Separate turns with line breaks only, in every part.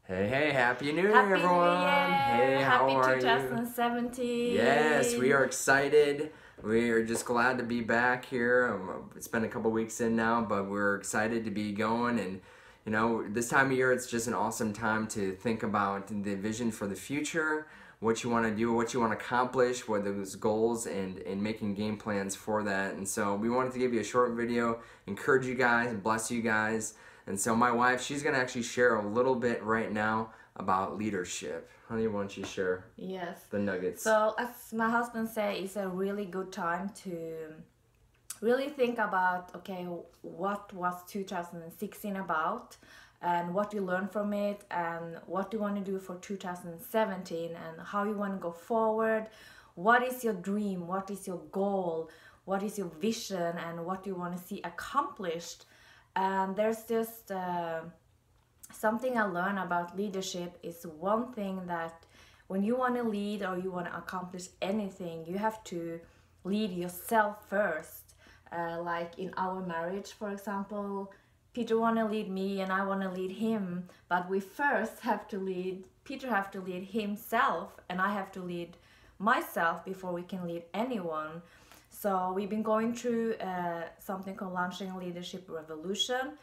Hey, Happy New Year,
Happy New
everyone!
Year!
Hey, how
Happy
are you?
2017!
Yes, we are excited. We are just glad to be back here. It's been a couple weeks in now, but we're excited to be going. And, this time of year, it's just an awesome time to think about the vision for the future, what you want to do, what you want to accomplish, what those goals, and making game plans for that. And so we wanted to give you a short video, encourage you guys, bless you guys. And so my wife, she's going to actually share a little bit right now about leadership. Honey, why don't you share
Yes.
the nuggets?
So, as my husband said, it's a really good time to really think about, okay, what was 2016 about, and what you learned from it, and what you want to do for 2017, and how you want to go forward. What is your dream? What is your goal? What is your vision? And what you want to see accomplished? And there's just something I learned about leadership is one thing that when you want to lead or you want to accomplish anything, you have to lead yourself first. Like in our marriage, for example, Peter want to lead me and I want to lead him, but we first have to lead, Peter have to lead himself and I have to lead myself before we can lead anyone. So we've been going through something called Launching a Leadership Revolution.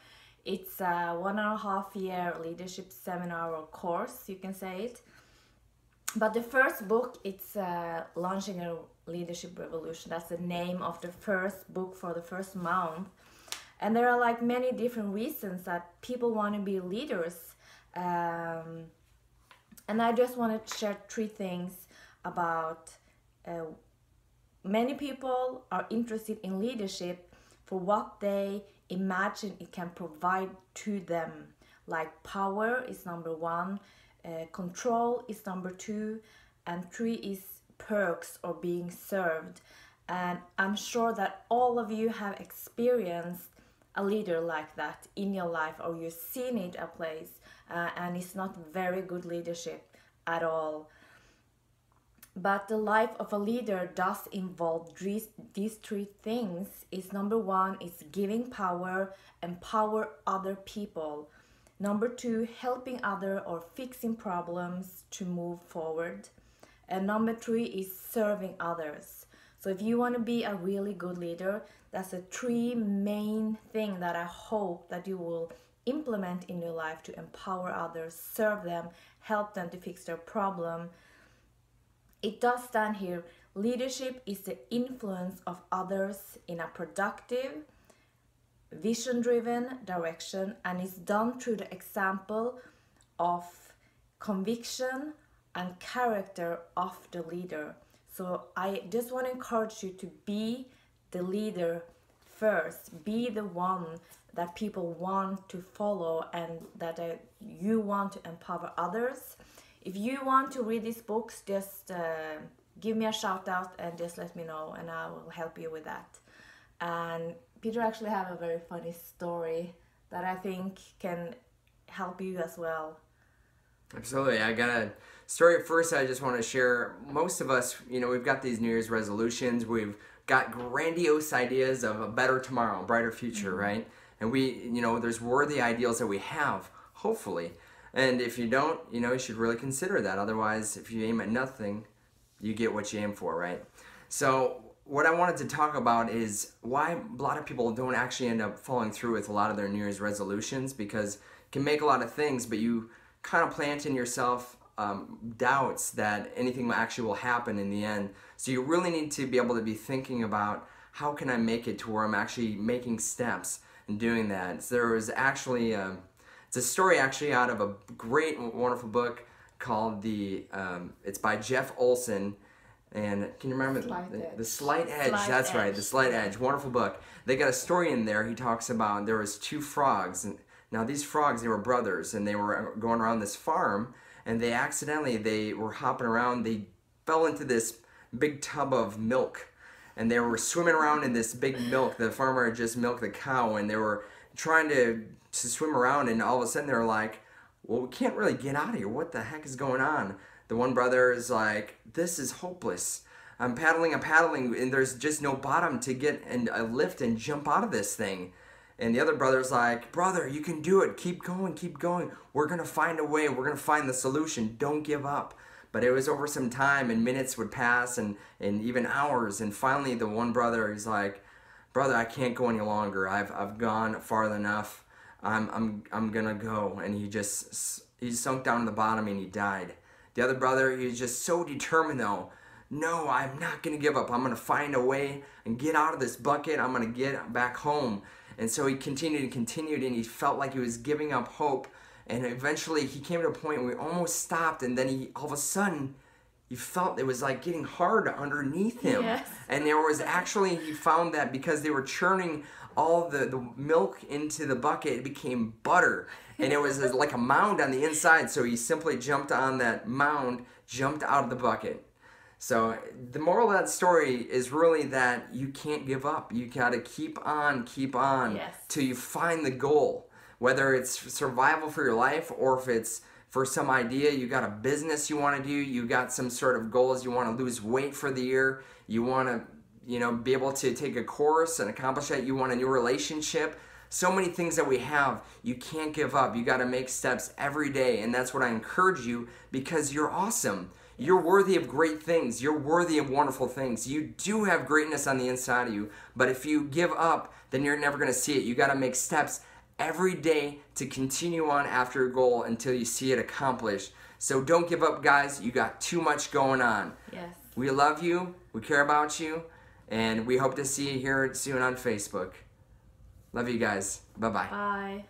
It's a 1.5-year leadership seminar or course, you can say it. But the first book, it's Launching a Leadership Revolution. That's the name of the first book for the first month. And there are like many different reasons that people want to be leaders. And I just wanted to share 3 things about many people are interested in leadership for what they imagine it can provide to them. Like power is number 1, control is number 2, and 3 is perks or being served. And I'm sure that all of you have experienced a leader like that in your life, or you've seen it a place, and it's not very good leadership at all. But the life of a leader does involve these 3 things. Is number 1 is giving power, empower other people. Number 2, helping other or fixing problems to move forward. And number 3 is serving others. So if you want to be a really good leader, that's the 3 main things that I hope that you will implement in your life to empower others, serve them, help them to fix their problem. It does stand here, leadership is the influence of others in a productive, vision-driven direction, and is done through the example of conviction and character of the leader. So I just want to encourage you to be the leader first. Be the one that people want to follow and that you want to empower others. If you want to read these books, just give me a shout out and just let me know and I will help you with that. And Peter actually have a very funny story that I think can help you as well.
Absolutely. I got a story first I just want to share. Most of us, we've got these New Year's resolutions. We've got grandiose ideas of a better tomorrow, a brighter future, right? And there's worthy ideals that we have, hopefully. And if you don't, you should really consider that. Otherwise, if you aim at nothing, you get what you aim for, right? So what I wanted to talk about is why a lot of people don't actually end up following through with a lot of their New Year's resolutions, because you can make a lot of things, but you kind of plant in yourself doubts that anything actually will happen in the end. So you really need to be able to be thinking about, how can I make it to where I'm actually making steps and doing that. So there was actually it's a story actually out of a great, wonderful book called it's by Jeff Olson. And can you remember the Slight Edge? That's right, The Slight Edge. Wonderful book. They got a story in there. He talks about there was 2 frogs. And now these frogs, they were brothers, and they were going around this farm, and they were hopping around. They fell into this big tub of milk, and they were swimming around in this big milk. The farmer had just milked the cow, and they were trying to swim around, and all of a sudden they were like, well, we can't really get out of here. What the heck is going on? The one brother is like, this is hopeless. I'm paddling, and there's just no bottom to get and a lift and jump out of this thing. And the other brother's like, brother, you can do it. Keep going, keep going. We're going to find a way. We're going to find the solution. Don't give up. But it was over some time, and minutes would pass, and even hours. And finally, the one brother, he's like, brother, I can't go any longer. I've gone far enough. I'm going to go. And he sunk down to the bottom, and he died. The other brother, he was just so determined, though. No, I'm not going to give up. I'm going to find a way and get out of this bucket. I'm going to get back home. And so he continued and continued, and he felt like he was giving up hope. And eventually he came to a point where he almost stopped, and then all of a sudden, he felt it was like getting hard underneath him.
Yes.
And there was actually, he found that because they were churning all the milk into the bucket, it became butter. And it was like a mound on the inside, so he simply jumped on that mound, jumped out of the bucket. So the moral of that story is really that you can't give up. You got to keep on
Yes.
till you find the goal. Whether it's survival for your life or if it's for some idea, you got a business you want to do, you got some sort of goals, you want to lose weight for the year, you want to, be able to take a course and accomplish that, you want a new relationship. So many things that we have, you can't give up. You got to make steps every day, and that's what I encourage you because you're awesome. You're worthy of great things. You're worthy of wonderful things. You do have greatness on the inside of you, but if you give up, then you're never going to see it. You got to make steps every day to continue on after your goal until you see it accomplished. So don't give up, guys. You got too much going on.
Yes.
We love you. We care about you, and we hope to see you here soon on Facebook. Love you guys. Bye-bye.
Bye.